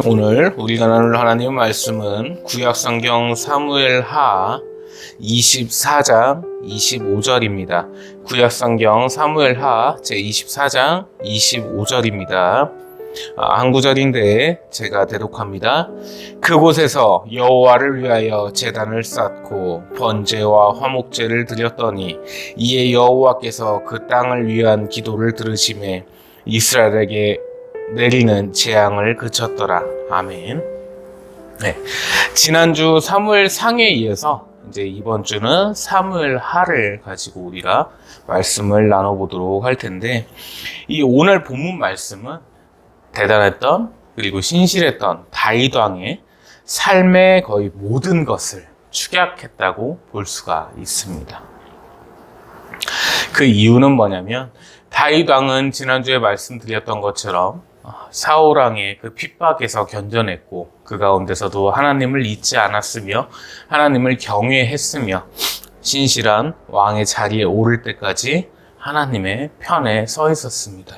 오늘 우리가 나눌 하나님의 말씀은 구약성경 사무엘하 24장 25절입니다. 구약성경 사무엘하 제24장 25절입니다. 한 구절인데 제가 대독합니다. 그곳에서 여호와를 위하여 제단을 쌓고 번제와 화목제를 드렸더니 이에 여호와께서 그 땅을 위한 기도를 들으시매 이스라엘에게 내리는 재앙을 그쳤더라. 아멘. 네. 지난주 사무엘 상에 이어서 이제 이번 주는 사무엘 하를 가지고 우리가 말씀을 나눠보도록 할 텐데, 이 오늘 본문 말씀은 대단했던 그리고 신실했던 다윗 왕의 삶의 거의 모든 것을 축약했다고 볼 수가 있습니다. 그 이유는 뭐냐면, 다윗 왕은 지난주에 말씀드렸던 것처럼 사울 왕의 그 핍박에서 견뎌냈고, 그 가운데서도 하나님을 잊지 않았으며 하나님을 경외했으며 신실한 왕의 자리에 오를 때까지 하나님의 편에 서 있었습니다.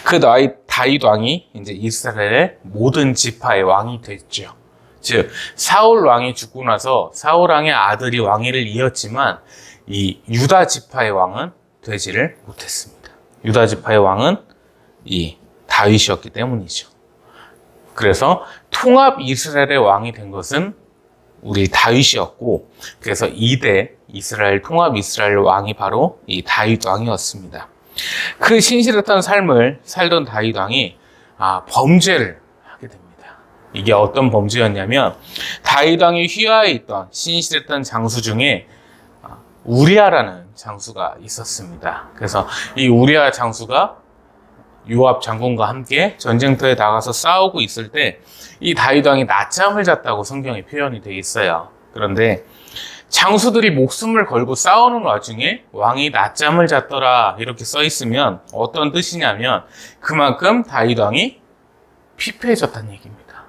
그 다윗 왕이 이제 이스라엘의 모든 지파의 왕이 됐죠. 즉 사울 왕이 죽고 나서 사울 왕의 아들이 왕위를 이었지만 이 유다 지파의 왕은 되지를 못했습니다. 유다 지파의 왕은 이 다윗이었기 때문이죠. 그래서 통합 이스라엘의 왕이 된 것은 우리 다윗이었고, 그래서 2대 이스라엘 통합 이스라엘 왕이 바로 이 다윗 왕이었습니다. 그 신실했던 삶을 살던 다윗 왕이 범죄를 하게 됩니다. 이게 어떤 범죄였냐면, 다윗 왕이 휘하에 있던 신실했던 장수 중에 우리아라는 장수가 있었습니다. 그래서 이 우리아 장수가 요압 장군과 함께 전쟁터에 나가서 싸우고 있을 때 이 다윗 왕이 낮잠을 잤다고 성경에 표현이 되어 있어요. 그런데 장수들이 목숨을 걸고 싸우는 와중에 왕이 낮잠을 잤더라 이렇게 써 있으면 어떤 뜻이냐면, 그만큼 다윗 왕이 피폐해졌다는 얘기입니다.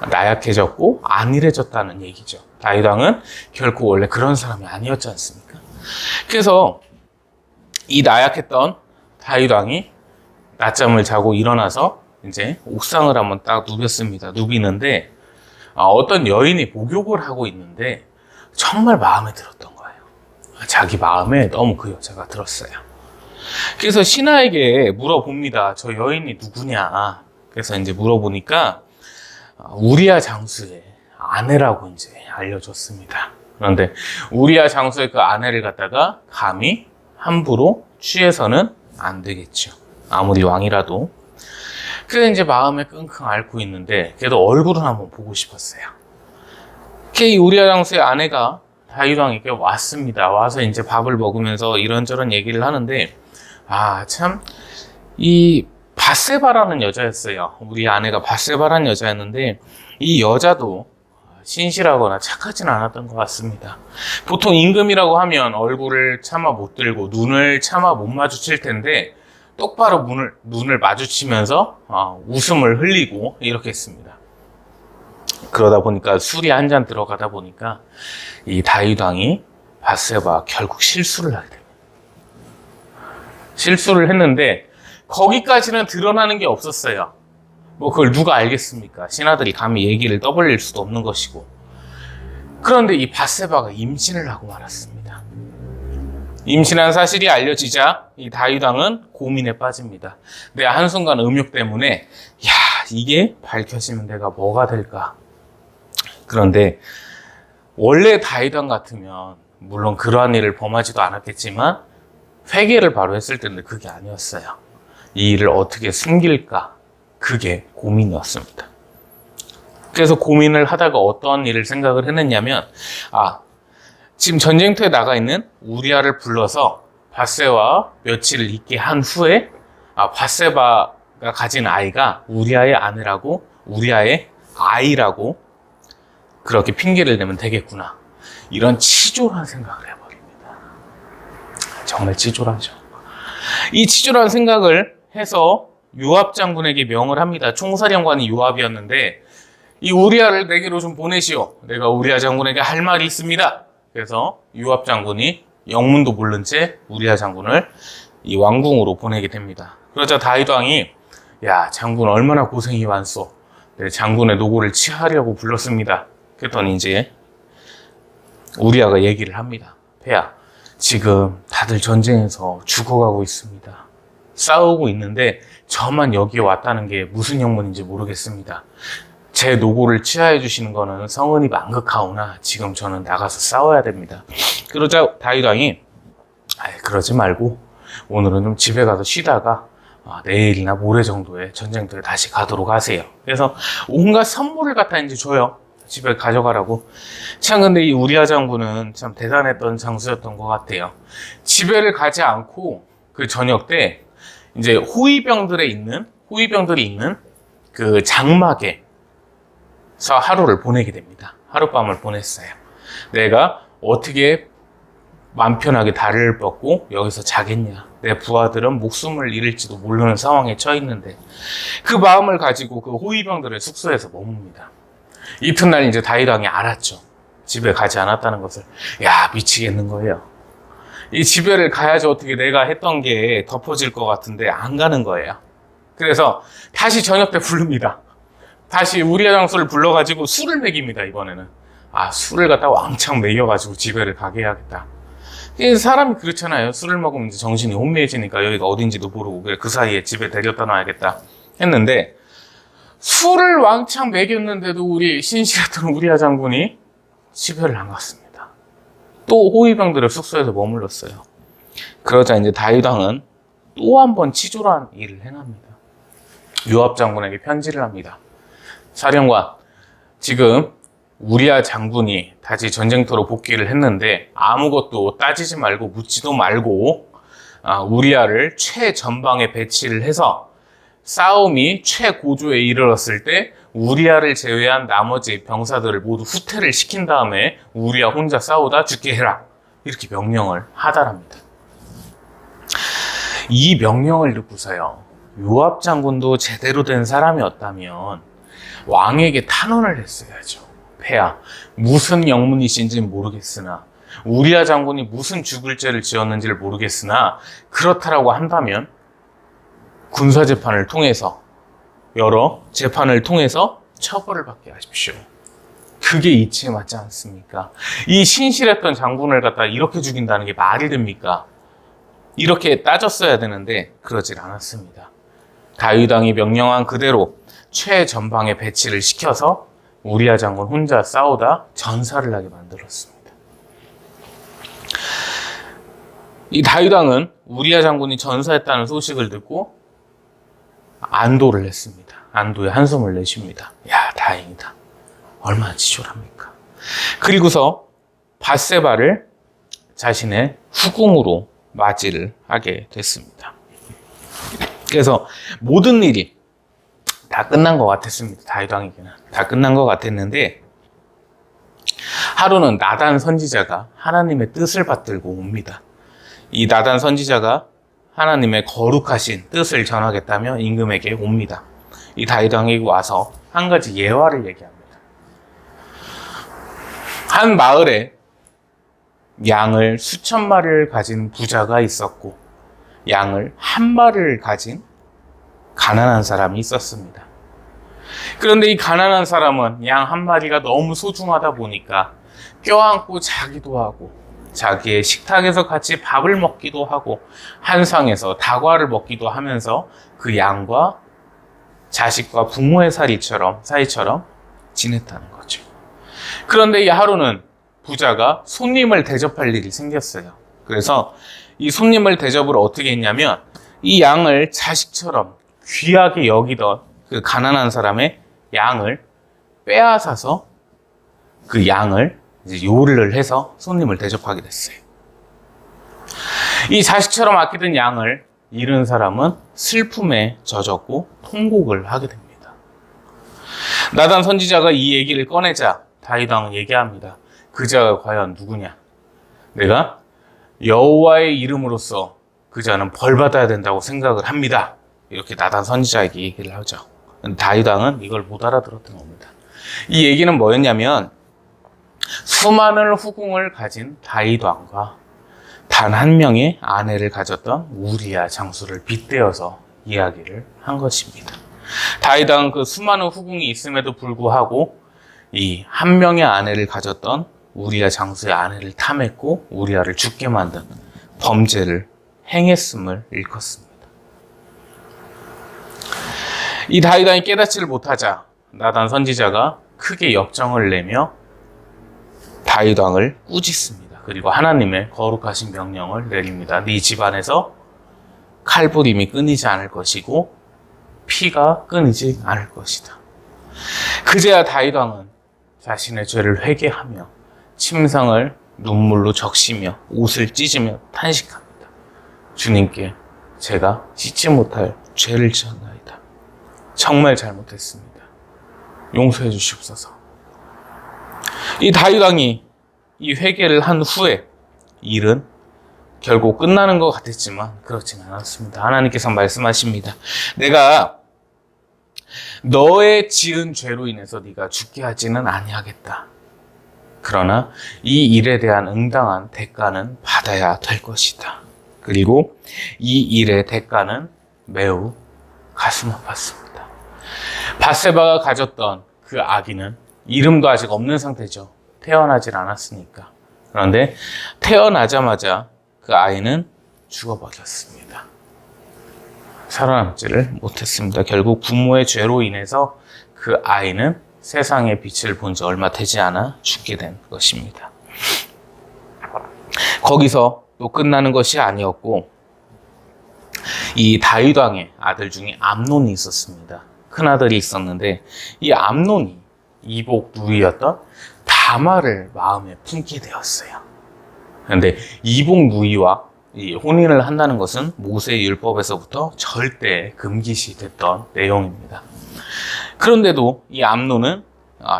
나약해졌고 안일해졌다는 얘기죠. 다윗 왕은 결코 원래 그런 사람이 아니었지 않습니까? 그래서 이 나약했던 다윗 왕이 낮잠을 자고 일어나서 이제 옥상을 한번 딱 누볐습니다. 누비는데 어떤 여인이 목욕을 하고 있는데 정말 마음에 들었던 거예요. 자기 마음에 너무 그 여자가 들었어요. 그래서 신하에게 물어봅니다. 저 여인이 누구냐? 그래서 이제 물어보니까 우리아 장수의 아내라고 이제 알려줬습니다. 그런데 우리아 장수의 그 아내를 갖다가 감히 함부로 취해서는 안 되겠죠. 아무리 왕이라도. 그래서 이제 마음에 끙끙 앓고 있는데 그래도 얼굴은 한번 보고 싶었어요. 이 우리아 장수의 아내가 다윗 왕에게 왔습니다. 와서 이제 밥을 먹으면서 이런저런 얘기를 하는데, 참 이 밧세바라는 여자였어요. 우리 아내가 밧세바라는 여자였는데 이 여자도 신실하거나 착하진 않았던 것 같습니다. 보통 임금이라고 하면 얼굴을 차마 못 들고 눈을 차마 못 마주칠 텐데 똑바로 눈을 마주치면서 웃음을 흘리고 이렇게 했습니다. 그러다 보니까 술이 한 잔 들어가다 보니까 이 다윗 왕이 밧세바 결국 실수를 하게 됩니다. 실수를 했는데 거기까지는 드러나는 게 없었어요. 뭐 그걸 누가 알겠습니까? 신하들이 감히 얘기를 떠벌릴 수도 없는 것이고. 그런데 이 밧세바가 임신을 하고 말았습니다. 임신한 사실이 알려지자 이 다윗 왕은 고민에 빠집니다. 내 한순간 음욕 때문에 이게 밝혀지면 내가 뭐가 될까? 그런데 원래 다윗 왕 같으면 물론 그러한 일을 범하지도 않았겠지만 회개를 바로 했을 텐데 그게 아니었어요. 이 일을 어떻게 숨길까? 그게 고민이었습니다. 그래서 고민을 하다가 어떤 일을 생각을 했느냐면, 지금 전쟁터에 나가 있는 우리아를 불러서 밧세바와 며칠을 있게 한 후에 밧세바가 가진 아이가 우리아의 아내라고, 우리아의 아이라고 그렇게 핑계를 대면 되겠구나. 이런 치졸한 생각을 해버립니다. 정말 치졸하죠. 이 치졸한 생각을 해서 요압 장군에게 명을 합니다. 총사령관이 요압이었는데, 이 우리아를 내게로 좀 보내시오. 내가 우리아 장군에게 할 말이 있습니다. 그래서 요압 장군이 영문도 모른 채 우리아 장군을 이 왕궁으로 보내게 됩니다. 그러자 다윗 왕이 야, 장군 얼마나 고생이 많소. 네, 장군의 노고를 치하려고 불렀습니다. 그랬더니 이제 우리아가 얘기를 합니다. 폐하, 지금 다들 전쟁에서 죽어가고 있습니다. 싸우고 있는데 저만 여기에 왔다는 게 무슨 영문인지 모르겠습니다. 제 노고를 치하해 주시는 거는 성은이 만극하오나 지금 저는 나가서 싸워야 됩니다. 그러자 다윗왕이 그러지 말고 오늘은 좀 집에 가서 쉬다가 내일이나 모레 정도에 전쟁터에 다시 가도록 하세요. 그래서 온갖 선물을 갖다 이제 줘요. 집에 가져가라고. 참 근데 이 우리아 장군은 참 대단했던 장수였던 것 같아요. 집에를 가지 않고 그 저녁 때 이제 호위병들이 있는 그 장막에서 하루를 보내게 됩니다. 하룻밤을 보냈어요. 내가 어떻게 맘 편하게 다리를 뻗고 여기서 자겠냐. 내 부하들은 목숨을 잃을지도 모르는 상황에 처했는데 그 마음을 가지고 그 호위병들의 숙소에서 머뭅니다. 이튿날 이제 다윗왕이 알았죠. 집에 가지 않았다는 것을. 야, 미치겠는 거예요. 이 집에를 가야지 어떻게 내가 했던 게 덮어질 것 같은데 안 가는 거예요. 그래서 다시 저녁 때 부릅니다. 다시 우리아 장수를 불러가지고 술을 먹입니다. 이번에는. 술을 갖다 왕창 먹여가지고 집에를 가게 해야겠다. 사람이 그렇잖아요. 술을 먹으면 이제 정신이 혼미해지니까 여기가 어딘지도 모르고 그 사이에 집에 데려다 놔야겠다 했는데 술을 왕창 먹였는데도 우리 신실했던 우리아 장군이 집에를 안 갔습니다. 또 호위병들을 숙소에서 머물렀어요. 그러자 이제 다윗왕은 또 한 번 치졸한 일을 행합니다. 요압 장군에게 편지를 합니다. 사령관, 지금 우리아 장군이 다시 전쟁터로 복귀를 했는데 아무것도 따지지 말고 묻지도 말고 우리아를 최전방에 배치를 해서 싸움이 최고조에 이르렀을 때 우리아를 제외한 나머지 병사들을 모두 후퇴를 시킨 다음에 우리아 혼자 싸우다 죽게 해라. 이렇게 명령을 하달합니다. 이 명령을 듣고서요. 요압 장군도 제대로 된 사람이었다면 왕에게 탄원을 했어야죠. 폐하, 무슨 영문이신지는 모르겠으나 우리아 장군이 무슨 죽을 죄를 지었는지를 모르겠으나 그렇다라고 한다면 군사재판을 통해서 여러 재판을 통해서 처벌을 받게 하십시오. 그게 이치에 맞지 않습니까? 이 신실했던 장군을 갖다 이렇게 죽인다는 게 말이 됩니까? 이렇게 따졌어야 되는데 그러질 않았습니다. 다윗왕이 명령한 그대로 최전방에 배치를 시켜서 우리아 장군 혼자 싸우다 전사를 하게 만들었습니다. 이 다윗왕은 우리아 장군이 전사했다는 소식을 듣고 안도를 했습니다. 안도의 한숨을 내쉽니다. 야, 다행이다. 얼마나 치졸합니까? 그리고서 밧세바를 자신의 후궁으로 맞이를 하게 됐습니다. 그래서 모든 일이 다 끝난 것 같았습니다. 다윗왕에게는 다 끝난 것 같았는데 하루는 나단 선지자가 하나님의 뜻을 받들고 옵니다. 이 나단 선지자가 하나님의 거룩하신 뜻을 전하겠다며 임금에게 옵니다. 이 다윗왕에게 와서 한 가지 예화를 얘기합니다. 한 마을에 양을 수천 마리를 가진 부자가 있었고 양을 한 마리를 가진 가난한 사람이 있었습니다. 그런데 이 가난한 사람은 양 한 마리가 너무 소중하다 보니까 껴안고 자기도 하고 자기의 식탁에서 같이 밥을 먹기도 하고 한상에서 다과를 먹기도 하면서 그 양과 자식과 부모의 사이처럼 지냈다는 거죠. 그런데 이 하루는 부자가 손님을 대접할 일이 생겼어요. 그래서 이 손님을 대접을 어떻게 했냐면 이 양을 자식처럼 귀하게 여기던 그 가난한 사람의 양을 빼앗아서 그 양을 이제 요리를 해서 손님을 대접하게 됐어요. 이 자식처럼 아끼던 양을 잃은 사람은 슬픔에 젖었고 통곡을 하게 됩니다. 나단 선지자가 이 얘기를 꺼내자 다윗왕은 얘기합니다. 그 자가 과연 누구냐? 내가 여호와의 이름으로써 그 자는 벌받아야 된다고 생각을 합니다. 이렇게 나단 선지자에게 얘기를 하죠. 다윗왕은 이걸 못 알아들었던 겁니다. 이 얘기는 뭐였냐면 수많은 후궁을 가진 다윗왕과 단 한 명의 아내를 가졌던 우리아 장수를 빗대어서 이야기를 한 것입니다. 다윗 왕은 그 수많은 후궁이 있음에도 불구하고 이 한 명의 아내를 가졌던 우리아 장수의 아내를 탐했고 우리아를 죽게 만든 범죄를 행했음을 일컫습니다. 이 다윗왕이 깨닫지를 못하자 나단 선지자가 크게 역정을 내며 다윗왕을 꾸짖습니다. 그리고 하나님의 거룩하신 명령을 내립니다. 네 집안에서 칼부림이 끊이지 않을 것이고 피가 끊이지 않을 것이다. 그제야 다윗왕은 자신의 죄를 회개하며 침상을 눈물로 적시며 옷을 찢으며 탄식합니다. 주님께 제가 씻지 못할 죄를 지었나이다. 정말 잘못했습니다. 용서해 주시옵소서. 이 다윗왕이 이 회개를 한 후에 일은 결국 끝나는 것 같았지만 그렇지는 않았습니다. 하나님께서 말씀하십니다. 내가 너의 지은 죄로 인해서 네가 죽게 하지는 아니하겠다. 그러나 이 일에 대한 응당한 대가는 받아야 될 것이다. 그리고 이 일의 대가는 매우 가슴 아팠습니다. 밧세바가 가졌던 그 아기는 이름도 아직 없는 상태죠. 태어나질 않았으니까. 그런데 태어나자마자 그 아이는 죽어버렸습니다. 살아남지를 못했습니다. 결국 부모의 죄로 인해서 그 아이는 세상의 빛을 본 지 얼마 되지 않아 죽게 된 것입니다. 거기서 또 끝나는 것이 아니었고 이 다윗왕의 아들 중에 암논이 있었습니다. 큰아들이 있었는데 이 암논이 이복 누이였던 다말을 마음에 품게 되었어요. 그런데 이복 누이와 이 혼인을 한다는 것은 모세의 율법에서부터 절대 금기시 됐던 내용입니다. 그런데도 이 암논은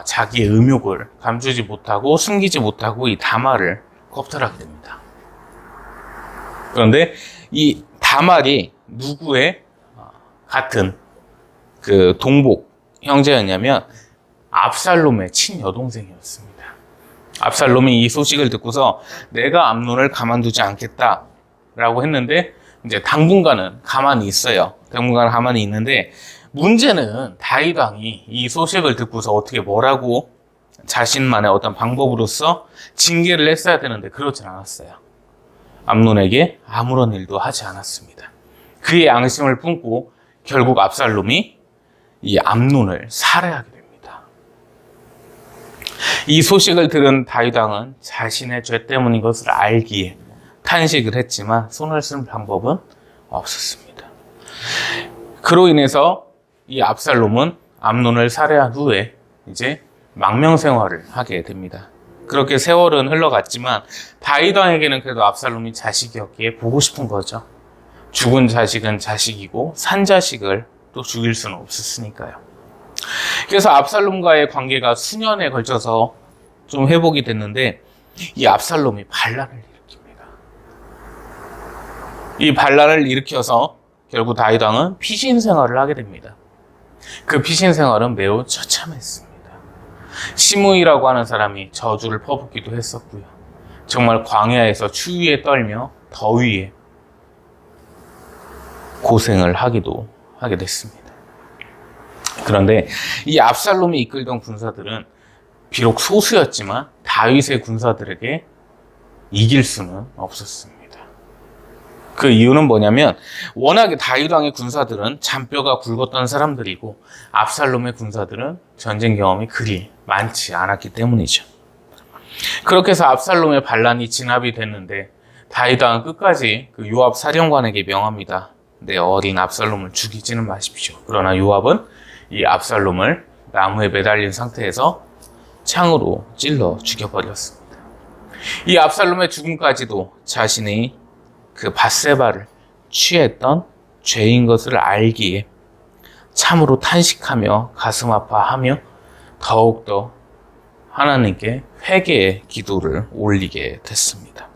자기의 음욕을 감추지 못하고 숨기지 못하고 이 다말을 겁탈하게 됩니다. 그런데 이 다말이 누구의 같은 그 동복 형제였냐면 압살롬의 친여동생이었습니다. 압살롬이 이 소식을 듣고서 내가 암논을 가만두지 않겠다라고 했는데 이제 당분간은 가만히 있어요. 당분간 가만히 있는데 문제는 다윗왕이 이 소식을 듣고서 어떻게 뭐라고 자신만의 어떤 방법으로서 징계를 했어야 되는데 그렇진 않았어요. 암논에게 아무런 일도 하지 않았습니다. 그의 양심을 품고 결국 압살롬이 이 암논을 살해하게 됩니다. 이 소식을 들은 다윗왕은 자신의 죄 때문인 것을 알기에 탄식을 했지만 손을 쓸 방법은 없었습니다. 그로 인해서 이 압살롬은 암논을 살해한 후에 이제 망명생활을 하게 됩니다. 그렇게 세월은 흘러갔지만 다윗왕에게는 그래도 압살롬이 자식이었기에 보고 싶은 거죠. 죽은 자식은 자식이고 산 자식을 또 죽일 수는 없었으니까요. 그래서 압살롬과의 관계가 수년에 걸쳐서 좀 회복이 됐는데 이 압살롬이 반란을 일으킵니다. 이 반란을 일으켜서 결국 다윗왕은 피신 생활을 하게 됩니다. 그 피신 생활은 매우 처참했습니다. 시므이라고 하는 사람이 저주를 퍼붓기도 했었고요. 정말 광야에서 추위에 떨며 더위에 고생을 하게 됐습니다. 그런데 이 압살롬이 이끌던 군사들은 비록 소수였지만 다윗의 군사들에게 이길 수는 없었습니다. 그 이유는 뭐냐면 워낙에 다윗왕의 군사들은 잔뼈가 굵었던 사람들이고 압살롬의 군사들은 전쟁 경험이 그리 많지 않았기 때문이죠. 그렇게 해서 압살롬의 반란이 진압이 됐는데 다윗왕은 끝까지 그 요압 사령관에게 명합니다. 내 어린 압살롬을 죽이지는 마십시오. 그러나 요압은 이 압살롬을 나무에 매달린 상태에서 창으로 찔러 죽여버렸습니다. 이 압살롬의 죽음까지도 자신이 그 밧세바를 취했던 죄인 것을 알기에 참으로 탄식하며 가슴 아파하며 더욱더 하나님께 회개의 기도를 올리게 됐습니다.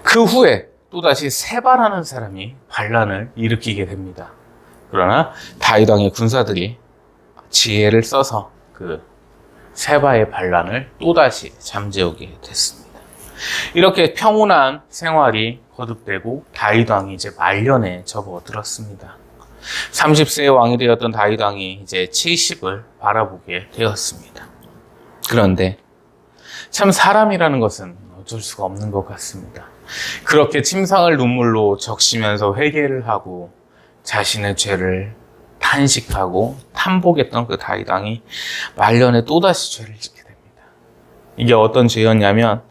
그 후에 또다시 세바라는 사람이 반란을 일으키게 됩니다. 그러나 다윗왕의 군사들이 지혜를 써서 그 세바의 반란을 또다시 잠재우게 됐습니다. 이렇게 평온한 생활이 거듭되고 다윗 왕이 이제 말년에 접어들었습니다. 30세의 왕이 되었던 다윗 왕이 이제 70을 바라보게 되었습니다. 그런데 참 사람이라는 것은 어쩔 수가 없는 것 같습니다. 그렇게 침상을 눈물로 적시면서 회개를 하고 자신의 죄를 탄식하고 탐복했던 그 다윗 왕이 말년에 또다시 죄를 짓게 됩니다. 이게 어떤 죄였냐면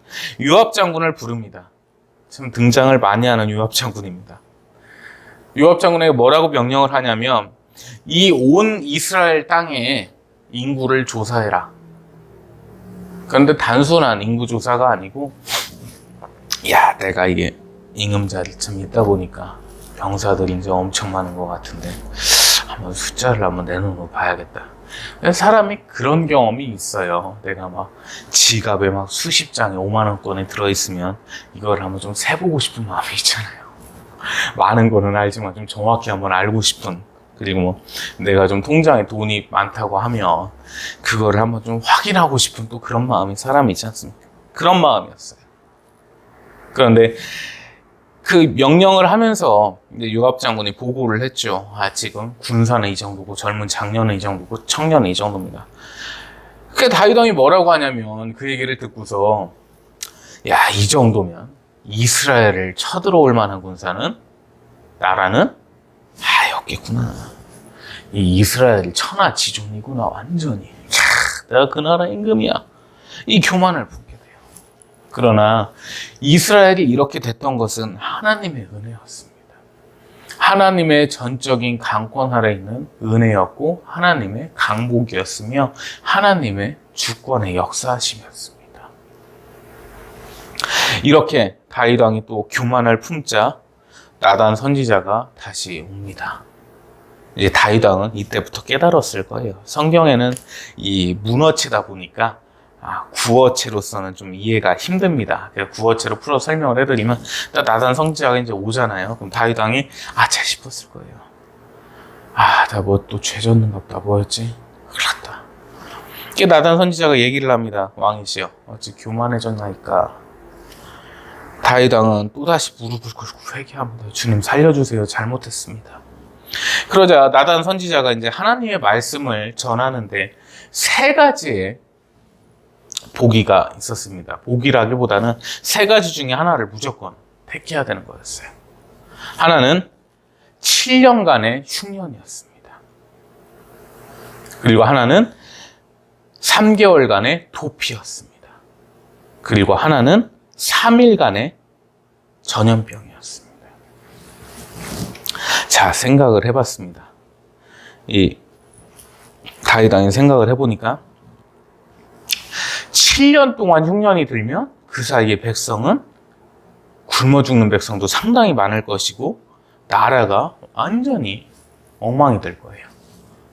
요압 장군을 부릅니다. 참 등장을 많이 하는 요압 장군입니다. 요압 장군에게 뭐라고 명령을 하냐면 이 온 이스라엘 땅의 인구를 조사해라. 그런데 단순한 인구 조사가 아니고 야, 내가 이게 임금자리 좀 있다 보니까 병사들이 이제 엄청 많은 것 같은데 한번 숫자를 한번 내놓고 봐야겠다. 사람이 그런 경험이 있어요. 내가 막 지갑에 막 수십 장에 5만 원권이 들어있으면 이걸 한번 좀 세보고 싶은 마음이 있잖아요. 많은 거는 알지만 좀 정확히 한번 알고 싶은, 그리고 뭐 내가 좀 통장에 돈이 많다고 하면 그거를 한번 좀 확인하고 싶은 또 그런 마음이 사람이 있지 않습니까? 그런 마음이었어요. 그런데 그 명령을 하면서 이제 요압 장군이 보고를 했죠. 지금 군사는 이 정도고 젊은 장년은 이 정도고 청년은 이 정도입니다. 그 다윗 왕이 뭐라고 하냐면 그 얘기를 듣고서 야, 이 정도면 이스라엘을 쳐들어올 만한 군사는 나라는 없겠구나. 이 이스라엘이 천하지존이구나 완전히. 내가 그 나라 임금이야. 이 교만을 품게 돼요. 그러나 이스라엘이 이렇게 됐던 것은 하나님의 은혜였습니다. 하나님의 전적인 강권 아래 있는 은혜였고 하나님의 강복이었으며 하나님의 주권의 역사하심이었습니다. 이렇게 다윗 왕이 또 교만을 품자 나단 선지자가 다시 옵니다. 이제 다윗 왕은 이때부터 깨달았을 거예요. 성경에는 이 문어체다 보니까 구어체로서는 좀 이해가 힘듭니다. 그래서 구어체로 풀어 설명을 해드리면 나단 선지자가 이제 오잖아요. 그럼 다윗 왕이 자 싶었을 거예요. 나 뭐 또 죄 졌는갑다. 뭐였지? 큰일났다. 나단 선지자가 얘기를 합니다. 왕이시여, 어찌 교만해졌나이까. 다윗 왕은 또다시 무릎을 꿇고 회개합니다. 주님 살려주세요. 잘못했습니다. 그러자 나단 선지자가 이제 하나님의 말씀을 전하는데 세 가지의 보기가 있었습니다. 보기라기보다는 세 가지 중에 하나를 무조건 택해야 되는 거였어요. 하나는 7년간의 흉년이었습니다. 그리고 하나는 3개월간의 도피였습니다. 그리고 하나는 3일간의 전염병이었습니다. 자, 생각을 해봤습니다. 이 다윗 왕이 생각을 해보니까 7년 동안 흉년이 들면 그 사이에 백성은 굶어 죽는 백성도 상당히 많을 것이고 나라가 완전히 엉망이 될 거예요.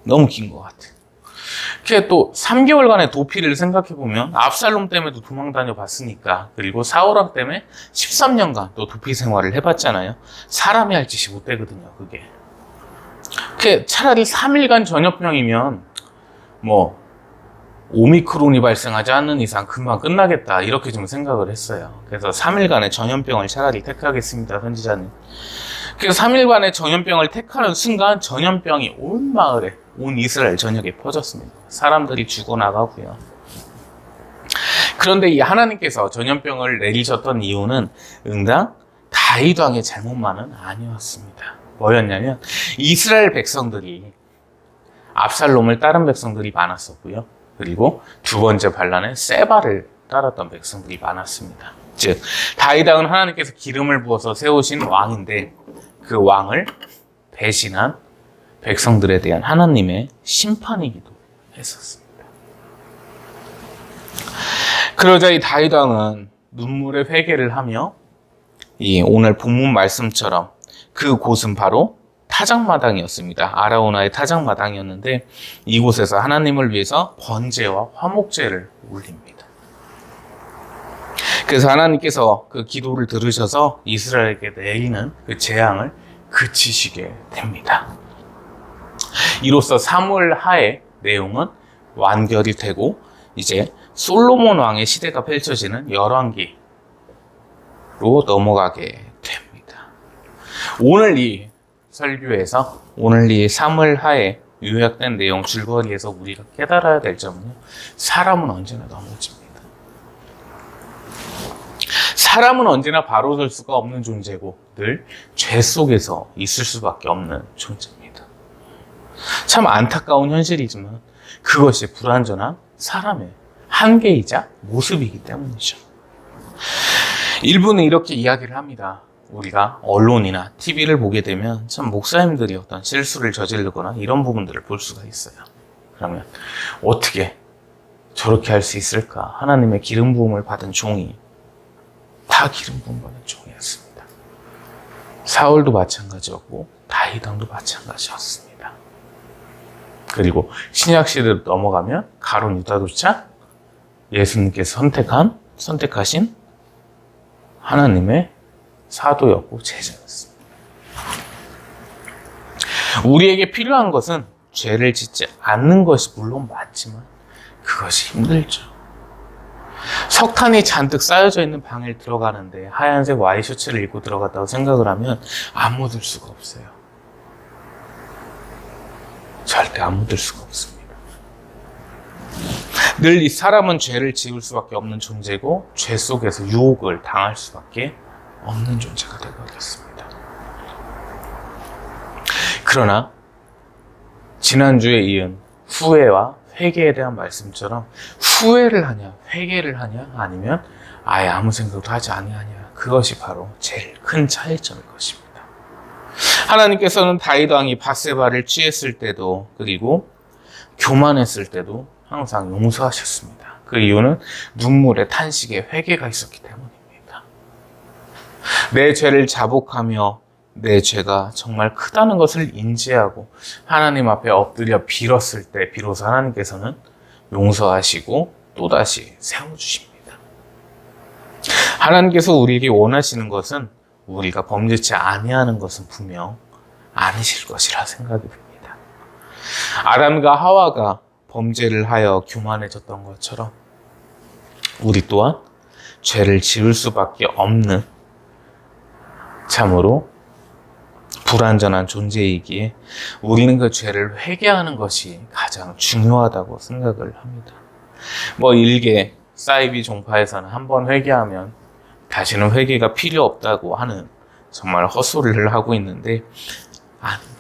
너무 긴 것 같아요. 그게 또 3개월간의 도피를 생각해보면 압살롬 때문에도 도망 다녀봤으니까, 그리고 사울왕 때문에 13년간 또 도피 생활을 해봤잖아요. 사람이 할 짓이 못 되거든요, 그게. 차라리 3일간 전염병이면 뭐 오미크론이 발생하지 않는 이상 금방 끝나겠다, 이렇게 좀 생각을 했어요. 그래서 3일간의 전염병을 차라리 택하겠습니다, 선지자는. 그래서 3일간의 전염병을 택하는 순간 전염병이 온 마을에, 온 이스라엘 전역에 퍼졌습니다. 사람들이 죽어나가고요. 그런데 이 하나님께서 전염병을 내리셨던 이유는 응당 다윗 왕의 잘못만은 아니었습니다. 뭐였냐면 이스라엘 백성들이 압살롬을 따른 백성들이 많았었고요. 그리고 두 번째 반란에 세바를 따랐던 백성들이 많았습니다. 즉 다윗 왕은 하나님께서 기름을 부어서 세우신 왕인데 그 왕을 배신한 백성들에 대한 하나님의 심판이기도 했었습니다. 그러자 이 다윗 왕은 눈물의 회개를 하며 이 오늘 본문 말씀처럼 그 곳은 바로 타작마당이었습니다. 아라우나의 타작마당이었는데 이곳에서 하나님을 위해서 번제와 화목제를 올립니다. 그래서 하나님께서 그 기도를 들으셔서 이스라엘에게 내리는 그 재앙을 그치시게 됩니다. 이로써 사무엘 하의 내용은 완결이 되고 이제 솔로몬 왕의 시대가 펼쳐지는 열왕기 넘어가게 됩니다. 오늘 이 설교에서 오늘 이 사무엘하의 요약된 내용 줄거리에서 우리가 깨달아야 될 점은요, 사람은 언제나 넘어집니다. 사람은 언제나 바로 설 수가 없는 존재고 늘 죄 속에서 있을 수밖에 없는 존재입니다. 참 안타까운 현실이지만 그것이 불완전한 사람의 한계이자 모습이기 때문이죠. 일부는 이렇게 이야기를 합니다. 우리가 언론이나 TV를 보게 되면 참 목사님들이 어떤 실수를 저지르거나 이런 부분들을 볼 수가 있어요. 그러면 어떻게 저렇게 할 수 있을까? 하나님의 기름 부음을 받은 종이 다 기름 부음 받은 종이었습니다. 사울도 마찬가지였고 다윗 왕도 마찬가지였습니다. 그리고 신약 시대로 넘어가면 가룟 유다조차 예수님께서 선택하신 하나님의 사도였고 제자였습니다. 우리에게 필요한 것은 죄를 짓지 않는 것이 물론 맞지만 그것이 힘들죠. 석탄이 잔뜩 쌓여져 있는 방에 들어가는데 하얀색 와이셔츠를 입고 들어갔다고 생각을 하면 안 묻을 수가 없어요. 절대 안 묻을 수가 없습니다. 늘 이 사람은 죄를 지을 수밖에 없는 존재고 죄 속에서 유혹을 당할 수밖에 없는 존재가 되어버렸습니다. 그러나 지난주에 이은 후회와 회개에 대한 말씀처럼 후회를 하냐 회개를 하냐 아니면 아예 아무 생각도 하지 아니하냐, 그것이 바로 제일 큰 차이점일 것입니다. 하나님께서는 다윗 왕이 밧세바를 취했을 때도 그리고 교만했을 때도 항상 용서하셨습니다. 그 이유는 눈물의 탄식에 회개가 있었기 때문입니다. 내 죄를 자복하며 내 죄가 정말 크다는 것을 인지하고 하나님 앞에 엎드려 빌었을 때 비로소 하나님께서는 용서하시고 또다시 세워주십니다. 하나님께서 우리에게 원하시는 것은 우리가 범죄치 아니하는 것은 분명 아니실 것이라 생각이 듭니다. 아담과 하와가 범죄를 하여 교만해졌던 것처럼 우리 또한 죄를 지을 수밖에 없는 참으로 불완전한 존재이기에 우리는 그 죄를 회개하는 것이 가장 중요하다고 생각을 합니다. 일개 사이비 종파에서는 한번 회개하면 다시는 회개가 필요 없다고 하는 정말 헛소리를 하고 있는데 아닙니다.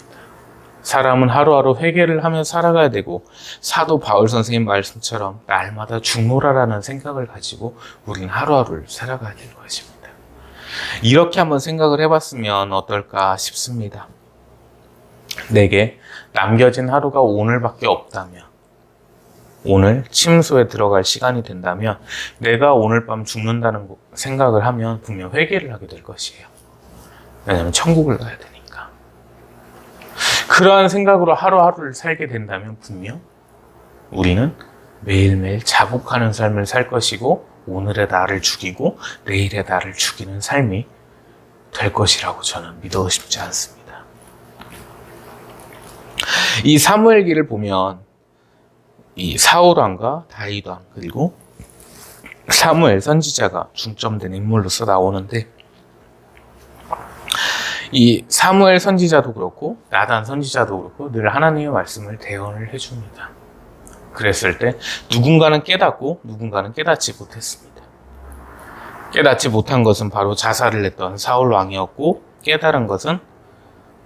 사람은 하루하루 회개를 하며 살아가야 되고 사도 바울 선생님 말씀처럼 날마다 죽노라라는 생각을 가지고 우리는 하루하루를 살아가야 될 것입니다. 이렇게 한번 생각을 해봤으면 어떨까 싶습니다. 내게 남겨진 하루가 오늘밖에 없다면, 오늘 침소에 들어갈 시간이 된다면 내가 오늘 밤 죽는다는 생각을 하면 분명 회개를 하게 될 것이에요. 왜냐하면 천국을 가야 되니까. 그러한 생각으로 하루하루를 살게 된다면 분명 우리는 매일매일 자복하는 삶을 살 것이고 오늘의 나를 죽이고 내일의 나를 죽이는 삶이 될 것이라고 저는 믿어 싶지 않습니다. 이 사무엘기를 보면 이 사울왕과 다윗왕 그리고 사무엘 선지자가 중점된 인물로서 나오는데, 이 사무엘 선지자도 그렇고 나단 선지자도 그렇고 늘 하나님의 말씀을 대언을 해줍니다. 그랬을 때 누군가는 깨닫고 누군가는 깨닫지 못했습니다. 깨닫지 못한 것은 바로 자살을 했던 사울 왕이었고, 깨달은 것은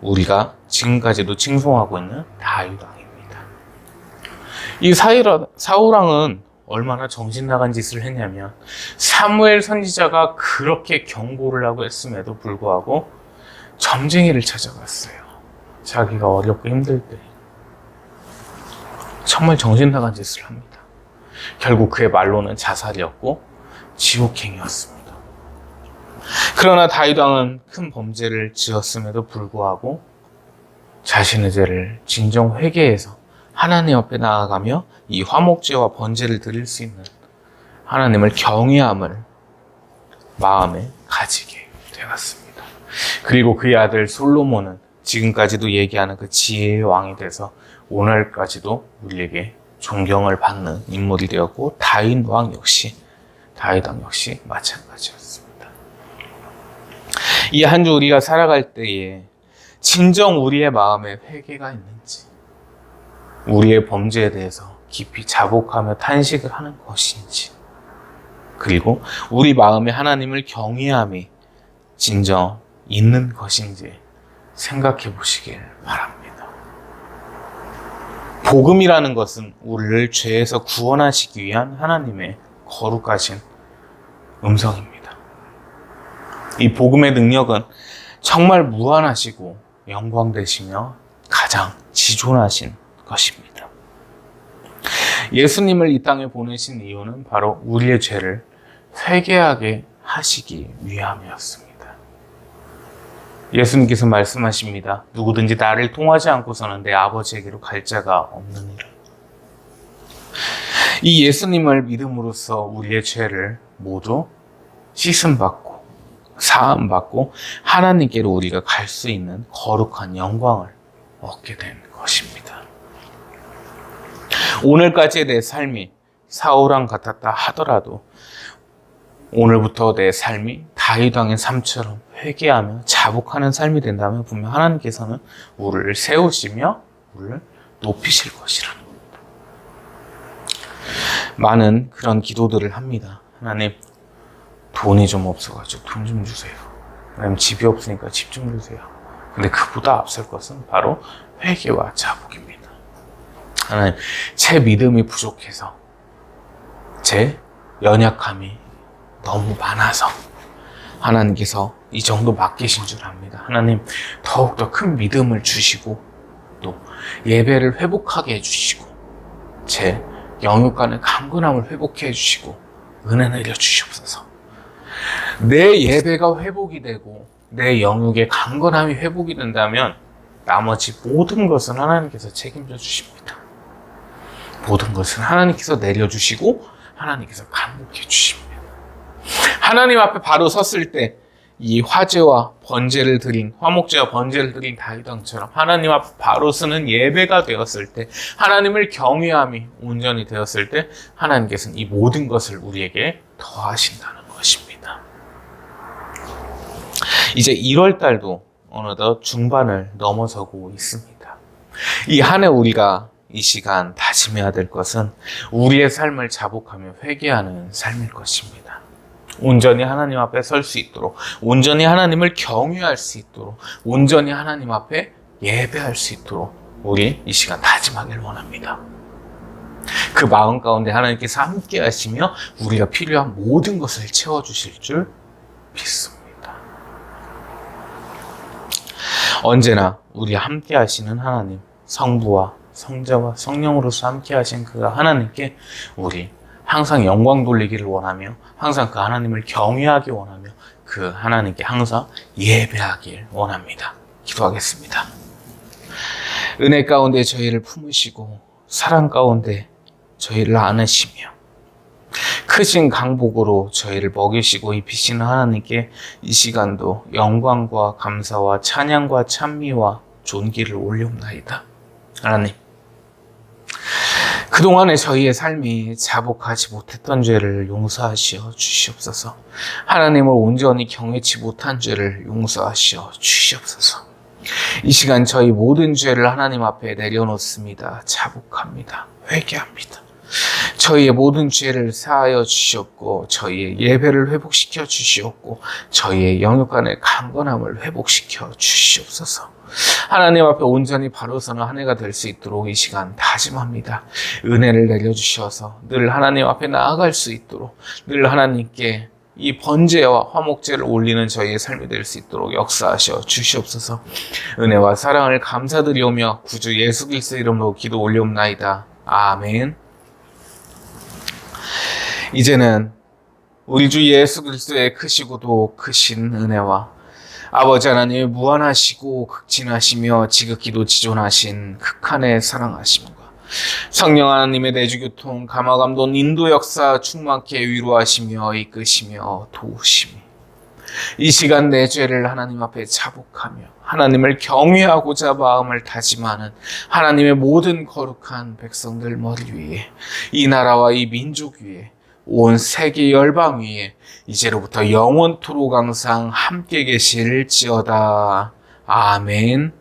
우리가 지금까지도 칭송하고 있는 다윗 왕입니다. 이 사울 왕은 얼마나 정신 나간 짓을 했냐면 사무엘 선지자가 그렇게 경고를 하고 했음에도 불구하고 점쟁이를 찾아갔어요. 자기가 어렵고 힘들 때 정말 정신 나간 짓을 합니다. 결국 그의 말로는 자살이었고 지옥행이었습니다. 그러나 다윗 왕은 큰 범죄를 지었음에도 불구하고 자신의 죄를 진정 회개해서 하나님 앞에 나아가며 이 화목제와 번제를 드릴 수 있는 하나님을 경외함을 마음에 가지게 되었습니다. 그리고 그의 아들 솔로몬은 지금까지도 얘기하는 그 지혜의 왕이 돼서 오늘까지도 우리에게 존경을 받는 인물이 되었고, 다윗 왕 역시 마찬가지였습니다. 이 한 주 우리가 살아갈 때에 진정 우리의 마음에 회개가 있는지, 우리의 범죄에 대해서 깊이 자복하며 탄식을 하는 것인지, 그리고 우리 마음에 하나님을 경외함이 진정 있는 것인지 생각해 보시길 바랍니다. 복음이라는 것은 우리를 죄에서 구원하시기 위한 하나님의 거룩하신 음성입니다. 이 복음의 능력은 정말 무한하시고 영광되시며 가장 지존하신 것입니다. 예수님을 이 땅에 보내신 이유는 바로 우리의 죄를 회개하게 하시기 위함이었습니다. 예수님께서 말씀하십니다. 누구든지 나를 통하지 않고서는 내 아버지에게로 갈 자가 없느니라. 이 예수님을 믿음으로써 우리의 죄를 모두 씻음받고 사함받고 하나님께로 우리가 갈 수 있는 거룩한 영광을 얻게 된 것입니다. 오늘까지의 내 삶이 사울왕 같았다 하더라도 오늘부터 내 삶이 다윗 왕의 삶처럼 회개하며 자복하는 삶이 된다면 분명 하나님께서는 우리를 세우시며 우리를 높이실 것이라는 겁니다. 많은 그런 기도들을 합니다. 하나님, 돈이 좀 없어가지고 돈 좀 주세요. 하나님, 집이 없으니까 집 좀 주세요. 근데 그보다 앞설 것은 바로 회개와 자복입니다. 하나님, 제 믿음이 부족해서 제 연약함이 너무 많아서 하나님께서 이 정도 맡기신 줄 압니다. 하나님, 더욱더 큰 믿음을 주시고 또 예배를 회복하게 해주시고 제 영육 간의 강건함을 회복해 해주시고 은혜 내려주시옵소서. 내 예배가 회복이 되고 내 영육의 강건함이 회복이 된다면 나머지 모든 것은 하나님께서 책임져 주십니다. 모든 것은 하나님께서 내려주시고 하나님께서 강복해 주십니다. 하나님 앞에 바로 섰을 때 이 화제와 번제를 드린, 화목제와 번제를 드린 다윗 왕처럼 하나님 앞에 바로 서는 예배가 되었을 때, 하나님을 경외함이 온전히 되었을 때 하나님께서는 이 모든 것을 우리에게 더하신다는 것입니다. 이제 1월 달도 어느덧 중반을 넘어서고 있습니다. 이 한 해 우리가 이 시간 다짐해야 될 것은 우리의 삶을 자복하며 회개하는 삶일 것입니다. 온전히 하나님 앞에 설 수 있도록, 온전히 하나님을 경외할 수 있도록, 온전히 하나님 앞에 예배할 수 있도록 우리 이 시간 다짐하길 원합니다. 그 마음 가운데 하나님께서 함께 하시며 우리가 필요한 모든 것을 채워주실 줄 믿습니다. 언제나 우리 함께 하시는 하나님, 성부와 성자와 성령으로서 함께 하신 그 하나님께 우리 항상 영광 돌리기를 원하며 항상 그 하나님을 경외하기 원하며 그 하나님께 항상 예배하길 원합니다. 기도하겠습니다. 은혜 가운데 저희를 품으시고 사랑 가운데 저희를 안으시며 크신 강복으로 저희를 먹이시고 입히시는 하나님께 이 시간도 영광과 감사와 찬양과 찬미와 존귀를 올려옵나이다. 하나님, 그동안에 저희의 삶이 자복하지 못했던 죄를 용서하시어 주시옵소서. 하나님을 온전히 경외치 못한 죄를 용서하시어 주시옵소서. 이 시간 저희 모든 죄를 하나님 앞에 내려놓습니다. 자복합니다. 회개합니다. 저희의 모든 죄를 사하여 주시옵고 저희의 예배를 회복시켜 주시옵고 저희의 영육 간의 강건함을 회복시켜 주시옵소서. 하나님 앞에 온전히 바로 서는 한 해가 될 수 있도록 이 시간 다짐합니다. 은혜를 내려주셔서 늘 하나님 앞에 나아갈 수 있도록, 늘 하나님께 이 번제와 화목제를 올리는 저희의 삶이 될 수 있도록 역사하셔 주시옵소서. 은혜와 사랑을 감사드리오며 구주 예수 그리스도의 이름으로 기도 올리옵나이다. 아멘. 이제는 우리 주 예수 그리스도의 크시고도 크신 은혜와 아버지 하나님의 무한하시고 극진하시며 지극히도 지존하신 극한의 사랑하심과 성령 하나님의 내주교통 감화감동 인도 역사 충만케 위로하시며 이끄시며 도우심이 이 시간 내 죄를 하나님 앞에 자복하며 하나님을 경외하고자 마음을 다짐하는 하나님의 모든 거룩한 백성들 머리 위에 이 나라와 이 민족 위에 온 세계 열방 위에 이제로부터 영원토록 항상 함께 계실지어다. 아멘.